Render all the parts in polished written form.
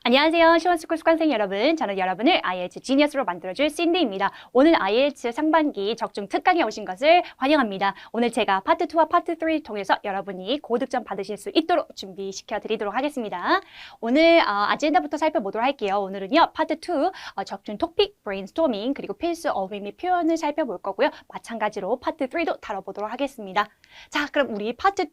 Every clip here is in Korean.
안녕하세요. 시원스쿨 수강생 여러분. 저는 여러분을 IELTS 지니어스로 만들어줄 신디입니다. 오늘 IELTS 상반기 적중 특강에 오신 것을 환영합니다. 오늘 제가 파트 2와 파트 3를 통해서 여러분이 고득점 받으실 수 있도록 준비시켜 드리도록 하겠습니다. 오늘 아젠다부터 살펴보도록 할게요. 오늘은요. 파트 2 적중 토픽, 브레인스토밍, 그리고 필수 어휘 및 표현을 살펴볼 거고요. 마찬가지로 파트 3도 다뤄보도록 하겠습니다. 자, 그럼 우리 파트 2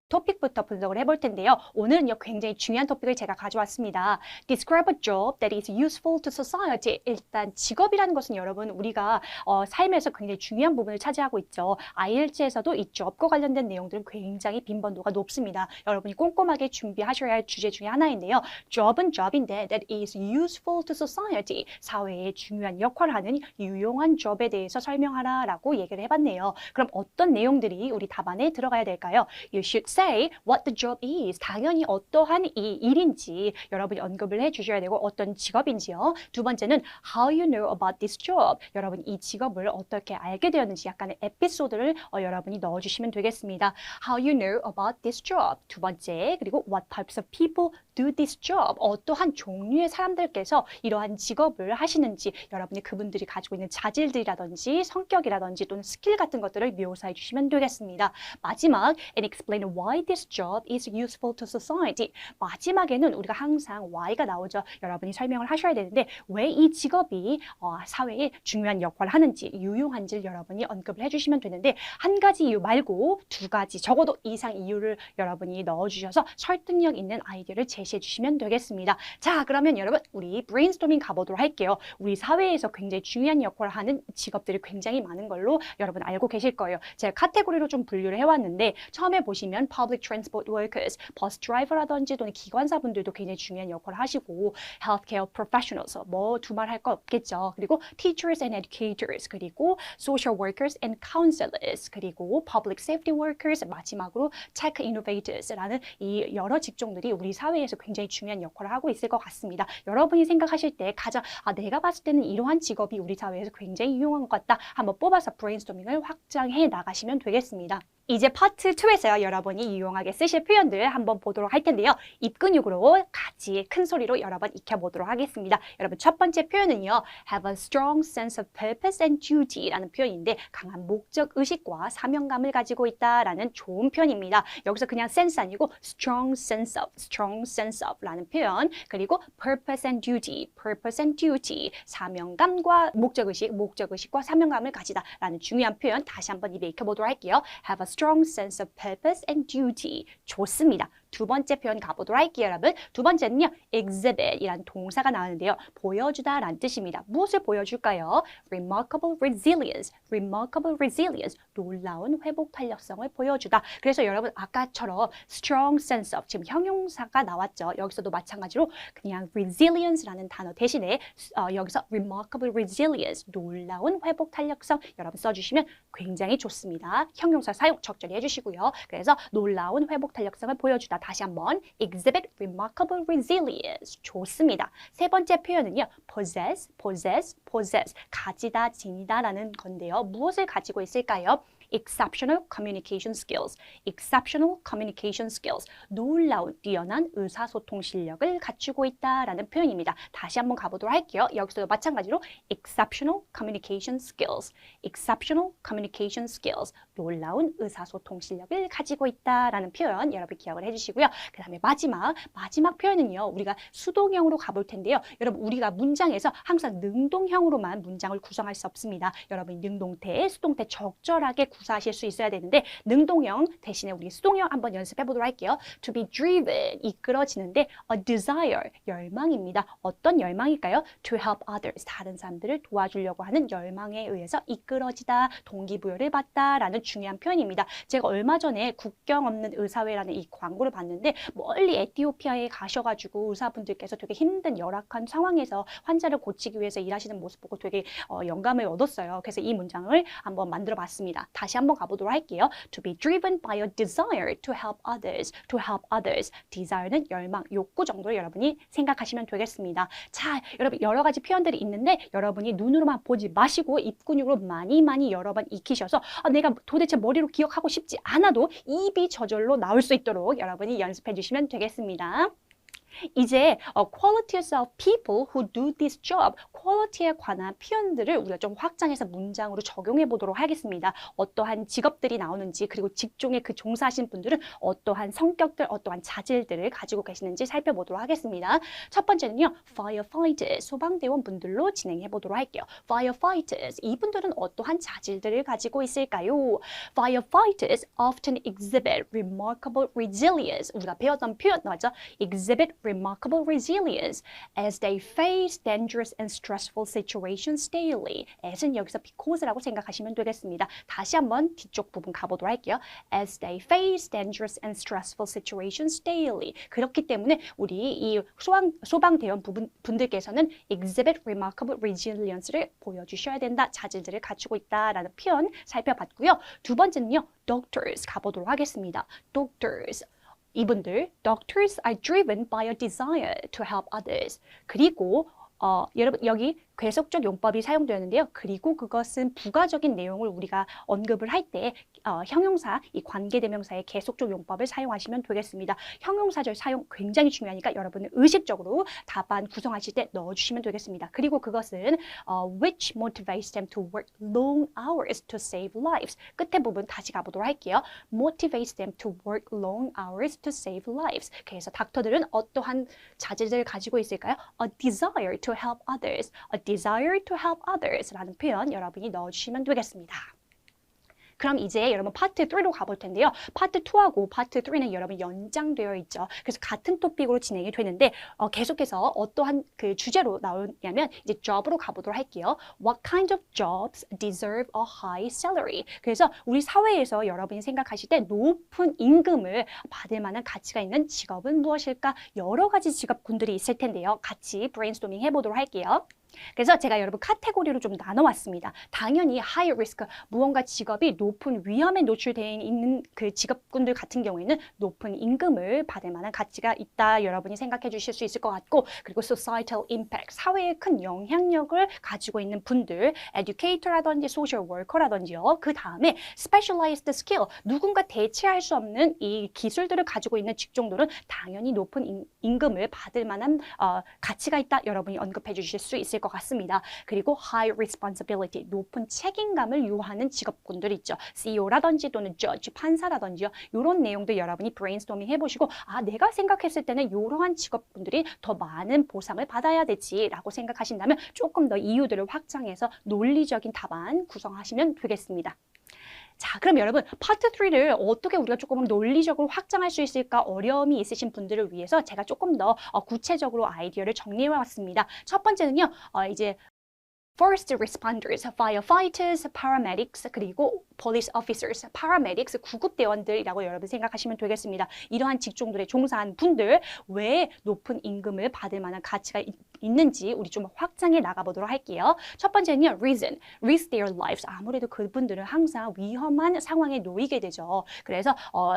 토픽부터 분석을 해볼 텐데요. 오늘은요, 굉장히 중요한 토픽을 제가 가져왔습니다. Describe a job that is useful to society. 일단 직업이라는 것은 여러분, 우리가 삶에서 굉장히 중요한 부분을 차지하고 있죠. IELTS에서도 이 job과 관련된 내용들은 굉장히 빈번도가 높습니다. 여러분이 꼼꼼하게 준비하셔야 할 주제 중에 하나인데요. Job은 job인데 that is useful to society. 사회에 중요한 역할을 하는 유용한 job에 대해서 설명하라 라고 얘기를 해봤네요. 그럼 어떤 내용들이 우리 답안에 들어가야 될까요? You should say what the job is. 당연히 어떠한 이 일인지 여러분이 언급을 해주셔야 되고 어떤 직업인지요. 두 번째는 how you know about this job. 여러분 이 직업을 어떻게 알게 되었는지 약간의 에피소드를 여러분이 넣어주시면 되겠습니다. How you know about this job. 두 번째 그리고 what types of people do this job. 어떠한 종류의 사람들께서 이러한 직업을 하시는지 여러분이 그분들이 가지고 있는 자질들이라든지 성격이라든지 또는 스킬 같은 것들을 묘사해 주시면 되겠습니다. 마지막 and explain why this job is useful to society. 마지막에는 우리가 항상 why가 나오죠. 여러분이 설명을 하셔야 되는데 왜 이 직업이 사회에 중요한 역할을 하는지 유용한지를 여러분이 언급을 해주시면 되는데 한 가지 이유 말고 두 가지 적어도 이상 이유를 여러분이 넣어주셔서 설득력 있는 아이디어를 제시해 주시면 되겠습니다. 자, 그러면 여러분 우리 브레인스토밍 가보도록 할게요. 우리 사회에서 굉장히 중요한 역할을 하는 직업들이 굉장히 많은 걸로 여러분 알고 계실 거예요. 제가 카테고리로 좀 분류를 해왔는데 처음에 보시면 public transport workers, 버스 드라이버라든지 또는 기관사분들도 굉장히 중요한 역할을 하시고 healthcare professionals, 뭐 두말 할 거 없겠죠. 그리고 teachers and educators, 그리고 social workers and counselors, 그리고 public safety workers, 마지막으로 tech innovators라는 이 여러 직종들이 우리 사회에서 굉장히 중요한 역할을 하고 있을 것 같습니다. 여러분이 생각하실 때 가장 내가 봤을 때는 이러한 직업이 우리 사회에서 굉장히 유용한 것 같다. 한번 뽑아서 브레인스토밍을 확장해 나가시면 되겠습니다. 이제 파트 2에서요. 여러분이 유용하게 쓰실 표현들 한번 보도록 할 텐데요. 입근육으로 같이 큰 소리로 여러 번 익혀보도록 하겠습니다. 여러분 첫 번째 표현은요. Have a strong sense of purpose and duty라는 표현인데 강한 목적 의식과 사명감을 가지고 있다라는 좋은 표현입니다. 여기서 그냥 sense 아니고 strong sense of 라는 표현 그리고 purpose and duty 사명감과 목적 의식과 사명감을 가지다라는 중요한 표현 다시 한번 입에 익혀보도록 할게요. Have a strong sense of purpose and duty. 좋습니다. 두 번째 표현 가보도록 할게요, 여러분. 두 번째는요, exhibit이란 동사가 나오는데요. 보여주다 라는 뜻입니다. 무엇을 보여줄까요? remarkable resilience. 놀라운 회복 탄력성을 보여주다. 그래서 여러분 아까처럼 strong sense of, 지금 형용사가 나왔죠. 여기서도 마찬가지로 그냥 resilience라는 단어 대신에 여기서 remarkable resilience, 놀라운 회복 탄력성 여러분 써주시면 굉장히 좋습니다. 형용사 사용 적절히 해주시고요. 그래서 놀라운 회복 탄력성을 보여주다. 다시 한번 exhibit remarkable resilience. 좋습니다. 세 번째 표현은요. possess. 가지다, 지니다 라는 건데요. 무엇을 가지고 있을까요? exceptional communication skills. 놀라운, 뛰어난 의사소통 실력을 갖추고 있다라는 표현입니다. 다시 한번 가보도록 할게요. 여기서도 마찬가지로 exceptional communication skills. 놀라운 의사소통 실력을 가지고 있다라는 표현 여러분 기억을 해주시고요. 그 다음에 마지막 표현은요. 우리가 수동형으로 가볼 텐데요. 여러분 우리가 문장에서 항상 능동형으로만 문장을 구성할 수 없습니다. 여러분 능동태, 수동태 적절하게 구사하실 수 있어야 되는데 능동형 대신에 우리 수동형 한번 연습해 보도록 할게요. To be driven, 이끌어지는데 a desire, 열망입니다. 어떤 열망일까요? To help others, 다른 사람들을 도와주려고 하는 열망에 의해서 이끌어지다, 동기부여를 받다라는 중요한 표현입니다. 제가 얼마 전에 국경 없는 의사회라는 이 광고를 봤는데 멀리 에티오피아에 가셔가지고 의사분들께서 되게 힘든 열악한 상황에서 환자를 고치기 위해서 일하시는 모습 보고 되게 영감을 얻었어요. 그래서 이 문장을 한번 만들어 봤습니다. 다시 한번 가보도록 할게요. To be driven by a desire to help others. desire는 열망, 욕구 정도로 여러분이 생각하시면 되겠습니다. 자, 여러분 여러 가지 표현들이 있는데 여러분이 눈으로만 보지 마시고 입근육으로 많이 여러 번 익히셔서 내가 도대체 머리로 기억하고 싶지 않아도 입이 저절로 나올 수 있도록 여러분이 연습해 주시면 되겠습니다. 이제 qualities of people who do this job, 퀄리티에 관한 표현들을 우리가 좀 확장해서 문장으로 적용해 보도록 하겠습니다. 어떠한 직업들이 나오는지 그리고 직종에 그 종사하신 분들은 어떠한 성격들, 어떠한 자질들을 가지고 계시는지 살펴보도록 하겠습니다. 첫 번째는요. firefighters, 소방대원 분들로 진행해 보도록 할게요. firefighters, 이분들은 어떠한 자질들을 가지고 있을까요? Firefighters often exhibit remarkable resilience. 우리가 배웠던 표현 맞죠? exhibit remarkable resilience as they face dangerous and stressful situations daily. as은 여기서 because라고 생각하시면 되겠습니다. 다시 한번 뒤쪽 부분 가보도록 할게요. as they face dangerous and stressful situations daily. 그렇기 때문에 우리 이 소방대원 분들께서는 exhibit remarkable resilience를 보여주셔야 된다. 자질들을 갖추고 있다라는 표현 살펴봤고요. 두 번째는요. doctors 가보도록 하겠습니다. doctors. 이분들, doctors are driven by a desire to help others. 그리고 여러분 여기 계속적 용법이 사용되었는데요. 그리고 그것은 부가적인 내용을 우리가 언급을 할 때 형용사, 이 관계대명사의 계속적 용법을 사용하시면 되겠습니다. 형용사절 사용 굉장히 중요하니까 여러분은 의식적으로 답안 구성하실 때 넣어주시면 되겠습니다. 그리고 그것은 which motivates them to work long hours to save lives. 끝에 부분 다시 가보도록 할게요. motivates them to work long hours to save lives. 그래서 닥터들은 어떠한 자질을 가지고 있을까요? A desire to help others. A desire to help others 라는 표현 여러분이 넣어주시면 되겠습니다. 그럼 이제 여러분 파트 3로 가볼 텐데요. 파트 2하고 파트 3는 여러분 연장되어 있죠. 그래서 같은 토픽으로 진행이 되는데 계속해서 어떠한 그 주제로 나오냐면 이제 job으로 가보도록 할게요. What kind of jobs deserve a high salary? 그래서 우리 사회에서 여러분이 생각하실 때 높은 임금을 받을 만한 가치가 있는 직업은 무엇일까? 여러 가지 직업군들이 있을 텐데요. 같이 브레인스토밍 해보도록 할게요. 그래서 제가 여러분 카테고리로 좀 나눠왔습니다. 당연히 high risk, 무언가 직업이 높은 위험에 노출되어 있는 그 직업군들 같은 경우에는 높은 임금을 받을 만한 가치가 있다 여러분이 생각해 주실 수 있을 것 같고, 그리고 societal impact, 사회에 큰 영향력을 가지고 있는 분들, educator라든지 social worker라든지요. 그 다음에 specialized skill, 누군가 대체할 수 없는 이 기술들을 가지고 있는 직종들은 당연히 높은 임금을 받을 만한 가치가 있다 여러분이 언급해 주실 수 있을 것 같습니다. 그리고 high responsibility, 높은 책임감을 요하는 직업군들 있죠. CEO라든지 또는 judge, 판사라든지요. 이런 내용들 여러분이 브레인스토밍 해보시고 내가 생각했을 때는 이러한 직업군들이 더 많은 보상을 받아야 되지라고 생각하신다면 조금 더 이유들을 확장해서 논리적인 답안 구성하시면 되겠습니다. 자, 그럼 여러분 파트 3를 어떻게 우리가 조금 논리적으로 확장할 수 있을까 어려움이 있으신 분들을 위해서 제가 조금 더 구체적으로 아이디어를 정리해 왔습니다. 첫 번째는요. 이제 First responders, firefighters, paramedics, 그리고 police officers, paramedics, 구급대원들이라고 여러분 생각하시면 되겠습니다. 이러한 직종들에 종사한 분들 왜 높은 임금을 받을 만한 가치가 있는지 우리 좀 확장해 나가보도록 할게요. 첫 번째는요, reason, risk their lives. 아무래도 그분들은 항상 위험한 상황에 놓이게 되죠. 그래서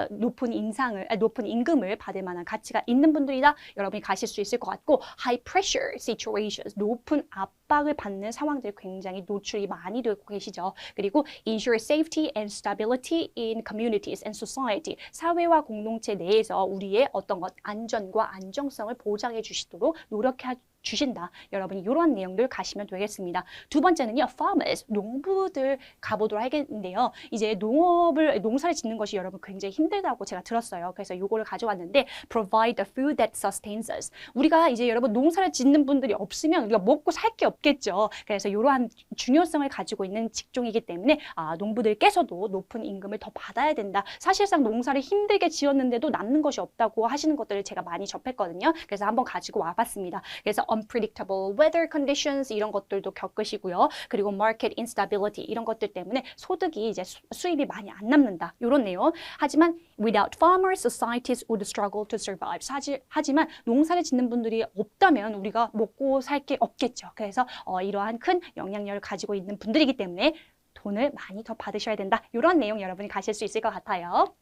높은 임금을 받을 만한 가치가 있는 분들이다. 여러분이 가실 수 있을 것 같고, high pressure situations, 높은 압박을 받는 상황들이 굉장히 노출이 많이 되고 계시죠. 그리고 ensure safety and stability in communities and society, 사회와 공동체 내에서 우리의 어떤 것 안전과 안정성을 보장해 주시도록 노력해 주신다. 여러분이 이런 내용들 가시면 되겠습니다. 두 번째는요, farmers, 농부들 가보도록 하겠는데요. 이제 농사를 짓는 것이 여러분 굉장히 힘들다고 제가 들었어요. 그래서 이거를 가져왔는데, provide the food that sustains us. 우리가 이제 여러분 농사를 짓는 분들이 없으면 우리가 먹고 살 게 없겠죠. 그래서 이러한 중요성을 가지고 있는 직종이기 때문에 농부들께서도 높은 임금을 더 받아야 된다. 사실상 농사를 힘들게 지었는데도 남는 것이 없다고 하시는 것들을 제가 많이 접했거든요. 그래서 한번 가지고 와봤습니다. 그래서 unpredictable weather conditions 이런 것들도 겪으시고요. 그리고 market instability 이런 것들 때문에 소득이 이제 수입이 많이 안 남는다. 이런 내용. 하지만 without farmers, societies would struggle to survive. 하지만 농사를 짓는 분들이 없다면 우리가 먹고 살 게 없겠죠. 그래서 이러한 큰 영향력을 가지고 있는 분들이기 때문에 돈을 많이 더 받으셔야 된다. 이런 내용 여러분이 가실 수 있을 것 같아요.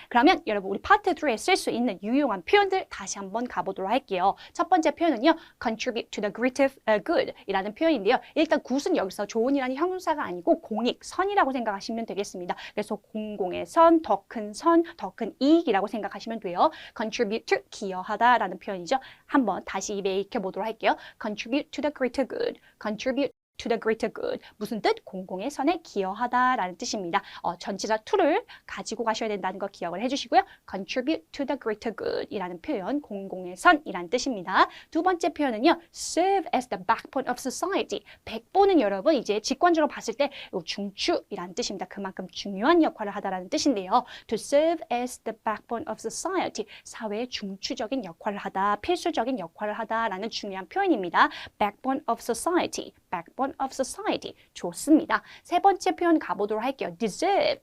그러면 여러분 우리 파트 3에 쓸 수 있는 유용한 표현들 다시 한번 가보도록 할게요. 첫 번째 표현은요. contribute to the greater good 이라는 표현인데요. 일단 good은 여기서 좋은이라는 형용사가 아니고 공익선이라고 생각하시면 되겠습니다. 그래서 공공의 선, 더 큰 선, 더 큰 이익이라고 생각하시면 돼요. contribute to 기여하다라는 표현이죠. 한번 다시 입에 익혀보도록 할게요. contribute to the greater good. contribute to the greater good. 무슨 뜻? 공공의 선에 기여하다라는 뜻입니다. 전치사 to를 가지고 가셔야 된다는 거 기억을 해주시고요. contribute to the greater good 이라는 표현, 공공의 선이라는 뜻입니다. 두 번째 표현은요. serve as the backbone of society. 백보는 여러분 이제 직관적으로 봤을 때 중추이라는 뜻입니다. 그만큼 중요한 역할을 하다라는 뜻인데요. to serve as the backbone of society. 사회의 중추적인 역할을 하다, 필수적인 역할을 하다라는 중요한 표현입니다. backbone of society. backbone of society. 좋습니다. 세 번째 표현 가보도록 할게요. deserve.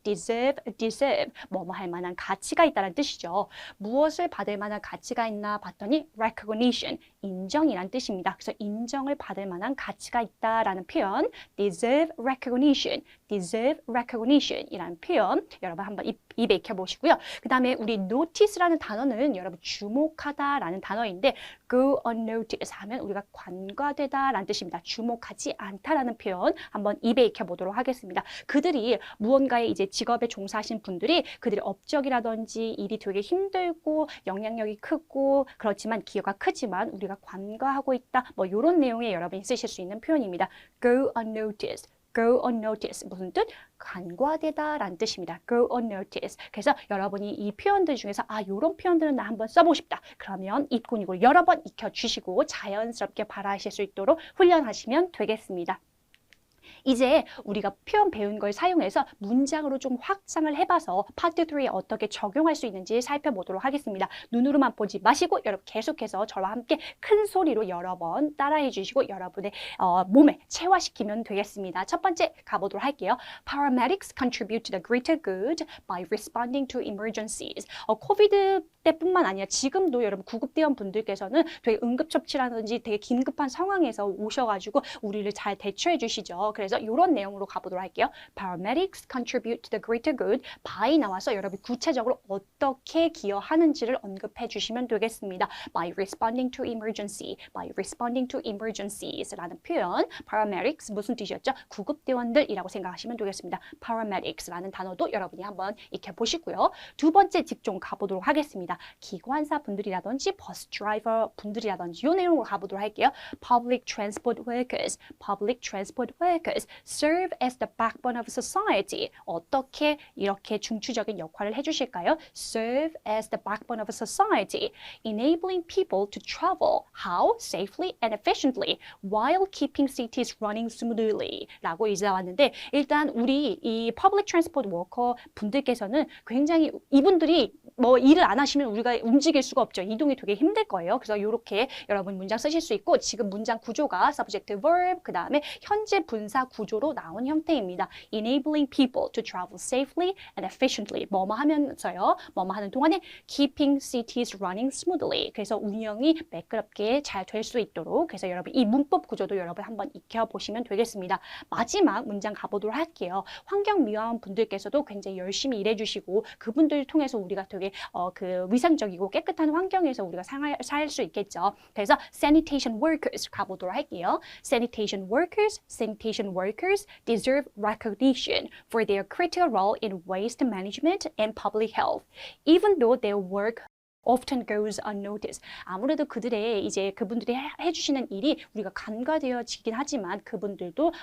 뭐뭐 할 만한 가치가 있다는 뜻이죠. 무엇을 받을 만한 가치가 있나 봤더니 recognition, 인정이란 뜻입니다. 그래서 인정을 받을 만한 가치가 있다라는 표현, deserve recognition 이라는 표현 여러분 한번 입에 익혀보시고요. 그 다음에 우리 notice라는 단어는 여러분 주목하다라는 단어인데 go unnoticed 하면 우리가 관과되다라는 뜻입니다. 주목하지 않다라는 표현 한번 입에 익혀보도록 하겠습니다. 그들이 무언가에 이제 직업에 종사하신 분들이 그들의 업적이라든지 일이 되게 힘들고 영향력이 크고 그렇지만 기여가 크지만 우리가 관과하고 있다 뭐 이런 내용에 여러분이 쓰실 수 있는 표현입니다. go unnoticed. go unnoticed. 무슨 뜻? 간과되다라는 뜻입니다. go unnoticed. 그래서 여러분이 이 표현들 중에서 이런 표현들은 나 한번 써보고 싶다. 그러면 입군이고 여러 번 익혀주시고 자연스럽게 발화하실 수 있도록 훈련하시면 되겠습니다. 이제 우리가 표현 배운 걸 사용해서 문장으로 좀 확장을 해봐서 파트 3에 어떻게 적용할 수 있는지 살펴보도록 하겠습니다. 눈으로만 보지 마시고 여러분 계속해서 저와 함께 큰 소리로 여러 번 따라해 주시고 여러분의 몸에 체화시키면 되겠습니다. 첫 번째 가보도록 할게요. Paramedics contribute to the greater good by responding to emergencies. 코비드 때뿐만 아니라 지금도 여러분 구급대원 분들께서는 되게 응급처치라든지 되게 긴급한 상황에서 오셔가지고 우리를 잘 대처해 주시죠. 그래서 이런 내용으로 가보도록 할게요. Paramedics contribute to the greater good. by 나와서 여러분 구체적으로 어떻게 기여하는지를 언급해 주시면 되겠습니다. By responding to emergencies 라는 표현. Paramedics 무슨 뜻이었죠? 구급대원들이라고 생각하시면 되겠습니다. Paramedics라는 단어도 여러분이 한번 익혀보시고요. 두 번째 직종 가보도록 하겠습니다. 기관사 분들이라든지 버스 드라이버 분들이라든지 이 내용으로 가보도록 할게요. Public transport workers serve as the backbone of society. 어떻게 이렇게 중추적인 역할을 해주실까요? Serve as the backbone of society, enabling people to travel how safely and efficiently while keeping cities running smoothly 라고 이제 나왔는데 일단 우리 이 public transport worker 분들께서는 굉장히 이분들이 뭐 일을 안 하시면 우리가 움직일 수가 없죠. 이동이 되게 힘들 거예요. 그래서 이렇게 여러분 문장 쓰실 수 있고 지금 문장 구조가 subject, verb, 그 다음에 현재 분사 구조로 나온 형태입니다. Enabling people to travel safely and efficiently. 뭐뭐 하면서요. 뭐뭐 하는 동안에 keeping cities running smoothly. 그래서 운영이 매끄럽게 잘 될 수 있도록 그래서 여러분 이 문법 구조도 여러분 한번 익혀보시면 되겠습니다. 마지막 문장 가보도록 할게요. 환경미화원 분들께서도 굉장히 열심히 일해주시고 그분들을 통해서 우리가 되게 위상적이고 깨끗한 환경에서 우리가 살 수 있겠죠. 그래서 sanitation workers 가보도록 할게요. sanitation workers deserve recognition for their critical role in waste management and public health, even though their work often goes unnoticed. 아무래도 그분들이 해주시는 일이 우리가 간과되어지긴 하지만 그분들도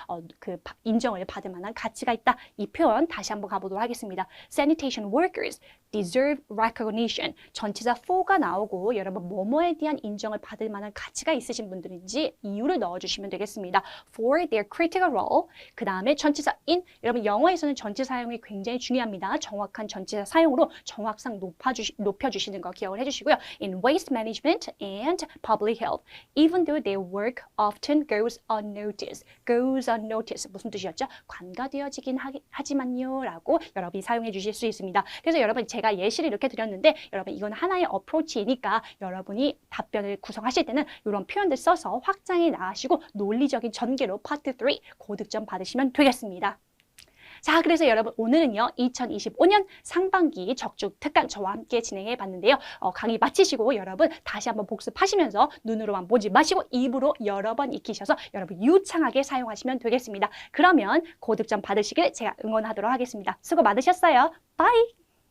인정을 받을 만한 가치가 있다. 이 표현 다시 한번 가보도록 하겠습니다. Sanitation workers deserve recognition. 전치사 for가 나오고 여러분 뭐뭐에 대한 인정을 받을 만한 가치가 있으신 분들인지 이유를 넣어주시면 되겠습니다. For their critical role. 그 다음에 전치사 in. 여러분 영어에서는 전치사 사용이 굉장히 중요합니다. 정확한 전치사 사용으로 정확성 높여주시는 거 기억을 해주시고요. In waste management and public health, even though their work often goes unnoticed. 무슨 뜻이었죠? 관과되어지긴 하지만요 라고 여러분이 사용해 주실 수 있습니다. 그래서 여러분 제가 예시를 이렇게 드렸는데 여러분 이건 하나의 어프로치이니까 여러분이 답변을 구성하실 때는 이런 표현들 써서 확장해 나가시고 논리적인 전개로 파트 3 고득점 받으시면 되겠습니다. 자, 그래서 여러분 오늘은요 2025년 상반기 적중 특강 저와 함께 진행해 봤는데요. 강의 마치시고 여러분 다시 한번 복습하시면서 눈으로만 보지 마시고 입으로 여러 번 익히셔서 여러분 유창하게 사용하시면 되겠습니다. 그러면 고득점 받으시길 제가 응원하도록 하겠습니다. 수고 많으셨어요. 바이!